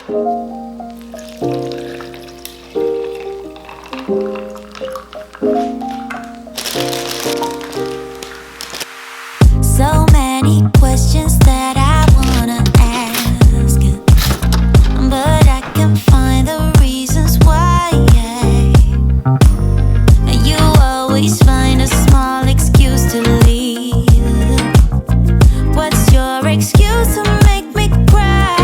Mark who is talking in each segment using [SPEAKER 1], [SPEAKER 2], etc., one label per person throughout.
[SPEAKER 1] So many questions that I wanna ask, but I can find the reasons why. You always find a small excuse to leave. What's your excuse to make me cry?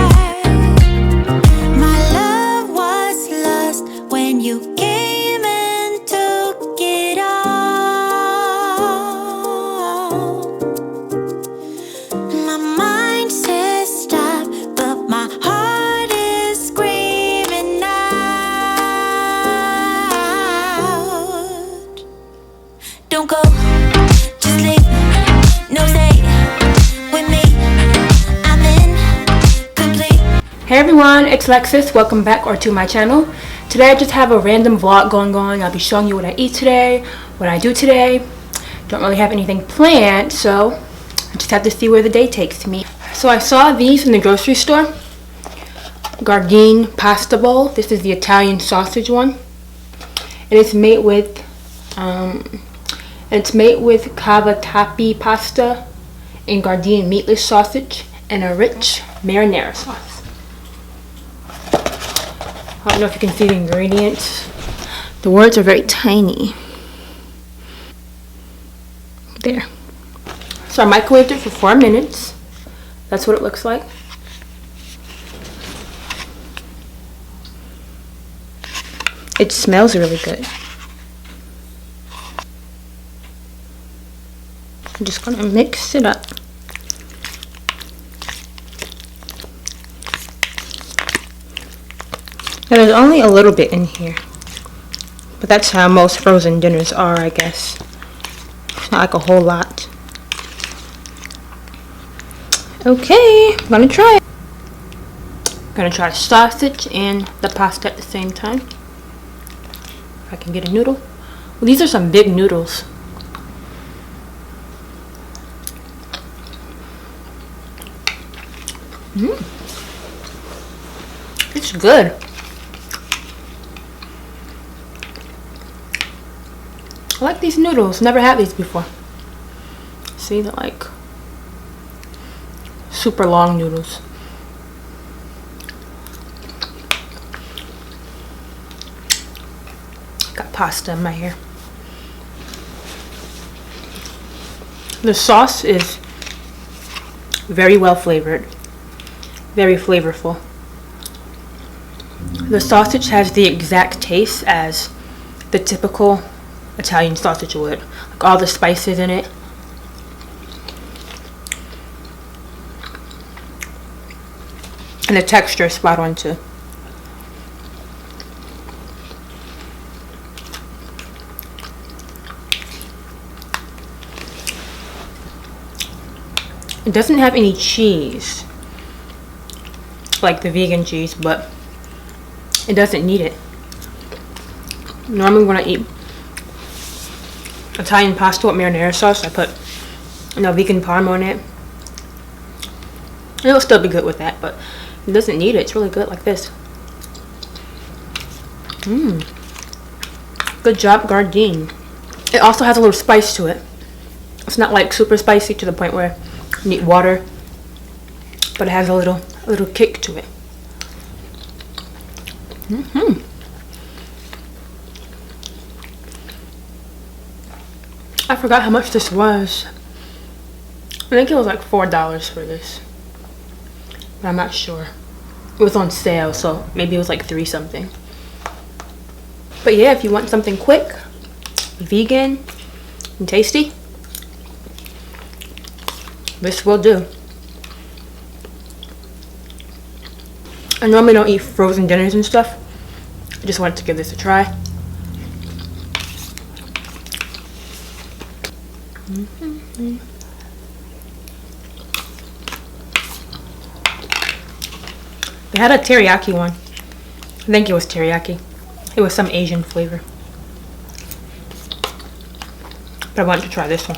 [SPEAKER 1] My love was lost when you came and took it all. My mind says stop, but my heart is screaming out. Don't go, just leave, no stay with me, I'm incomplete.
[SPEAKER 2] Hey everyone, it's Lexus. Welcome back to my channel. Today I just have a random vlog going on. I'll be showing you what I eat today, what I do today. Don't really have anything planned, so I just have to see where the day takes me. So I saw these in the grocery store. Gardein pasta bowl. This is the Italian sausage one. And it's made with cavatappi pasta and gardein meatless sausage and a rich marinara sauce. I don't know if you can see the ingredients. The words are very tiny. There. So I microwaved it for 4 minutes. That's what it looks like. It smells really good. I'm just gonna mix it up. Now there's only a little bit in here, but that's how most frozen dinners are, I guess. It's not like a whole lot. Okay, I'm gonna try it. I'm gonna try sausage and the pasta at the same time. If I can get a noodle. Well, these are some big noodles. It's good. I like these noodles. Never had these before. See, they're like super long noodles. Got pasta in my hair. The sauce is very well flavored. Very flavorful. The sausage has the exact taste as the typical Italian sausage would. Like all the spices in it. And the texture is spot on too. It doesn't have any cheese, like the vegan cheese, but it doesn't need it. Normally when I eat Italian pasta with marinara sauce, I put vegan parm on it. It'll still be good with that, but it doesn't need it. It's really good like this. Good job, gardein. It also has a little spice to it. It's not like super spicy to the point where you need water, but it has a little kick to it. I forgot how much this was. I think it was like $4 for this, but I'm not sure. It was on sale, so maybe it was like $3 something. But yeah, if you want something quick, vegan, and tasty, this will do. I normally don't eat frozen dinners and stuff. I just wanted to give this a try. They had a teriyaki one. I think it was teriyaki. It was some Asian flavor. But I wanted to try this one.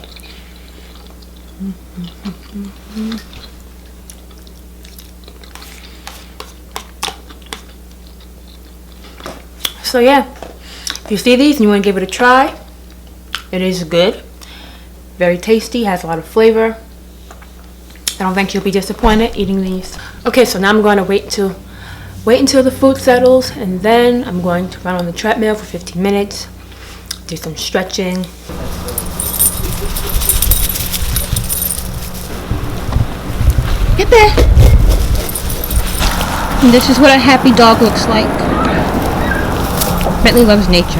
[SPEAKER 2] So yeah, if you see these and you want to give it a try, it is good. Very tasty, has a lot of flavor. I don't think you'll be disappointed eating these. Okay, so now I'm going to wait until the food settles, and then I'm going to run on the treadmill for 15 minutes, do some stretching. Get there! And this is what a happy dog looks like. Bentley loves nature.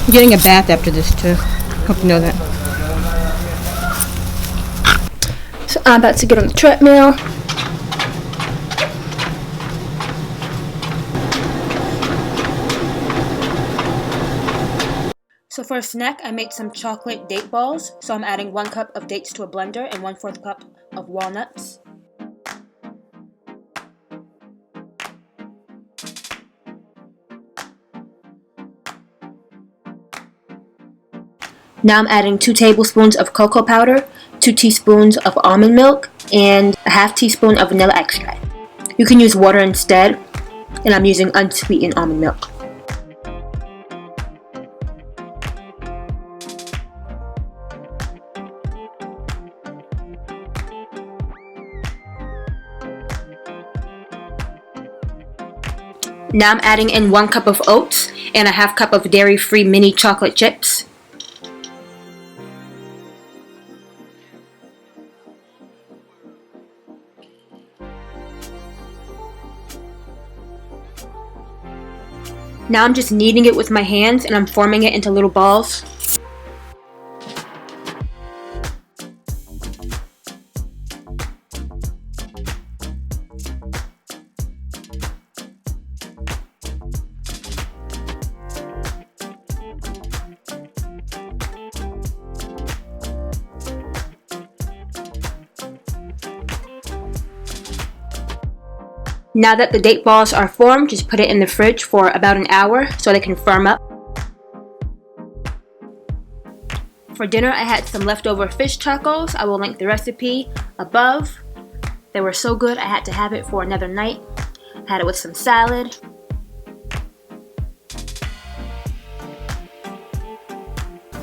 [SPEAKER 2] I'm getting a bath after this too. Hope you know that. So I'm about to get on the treadmill. So for a snack, I made some chocolate date balls. So I'm adding 1 cup of dates to a blender and 1/4 cup of walnuts. Now I'm adding 2 tablespoons of cocoa powder, 2 teaspoons of almond milk, and a ½ teaspoon of vanilla extract. You can use water instead, and I'm using unsweetened almond milk. Now I'm adding in 1 cup of oats and a ½ cup of dairy-free mini chocolate chips. Now I'm just kneading it with my hands and I'm forming it into little balls. Now that the date balls are formed, just put it in the fridge for about an hour so they can firm up. For dinner, I had some leftover fish tacos. I will link the recipe above. They were so good, I had to have it for another night. I had it with some salad.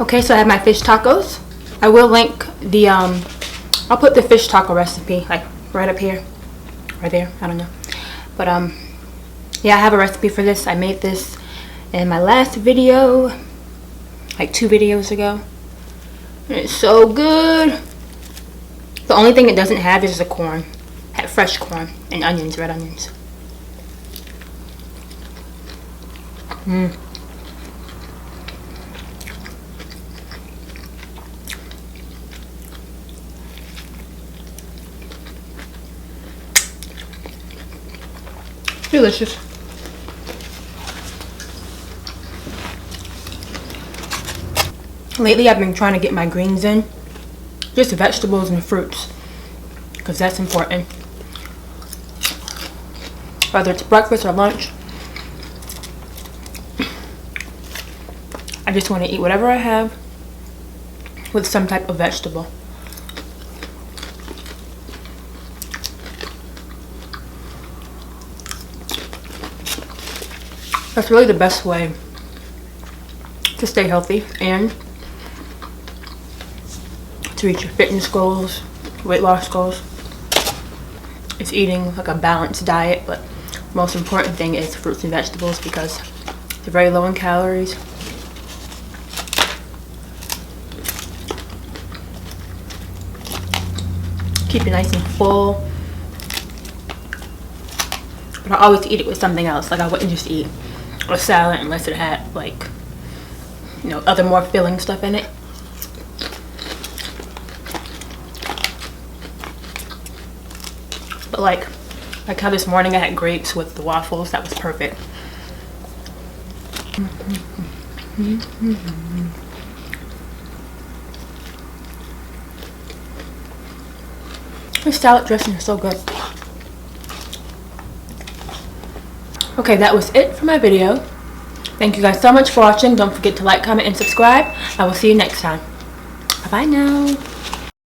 [SPEAKER 2] Okay, so I have my fish tacos. I will link the, I'll put the fish taco recipe like right up here, right there, I don't know. But yeah, I have a recipe for this. I made this in my last video, like 2 videos ago. And it's so good. The only thing it doesn't have is the corn. It had fresh corn and onions, red onions. Delicious. Lately I've been trying to get my greens in. Just vegetables and fruits. Because that's important. Whether it's breakfast or lunch. I just want to eat whatever I have with some type of vegetable. That's really the best way to stay healthy and to reach your fitness goals, weight loss goals. It's eating like a balanced diet, but the most important thing is fruits and vegetables because they're very low in calories. Keep you nice and full. But I always eat it with something else. Like I wouldn't just eat a salad unless it had like, you know, other more filling stuff in it. But like how this morning I had grapes with the waffles. That was perfect. This salad dressing is so good. Okay, that was it for my video. Thank you guys so much for watching. Don't forget to like, comment, and subscribe. I will see you next time. Bye-bye now.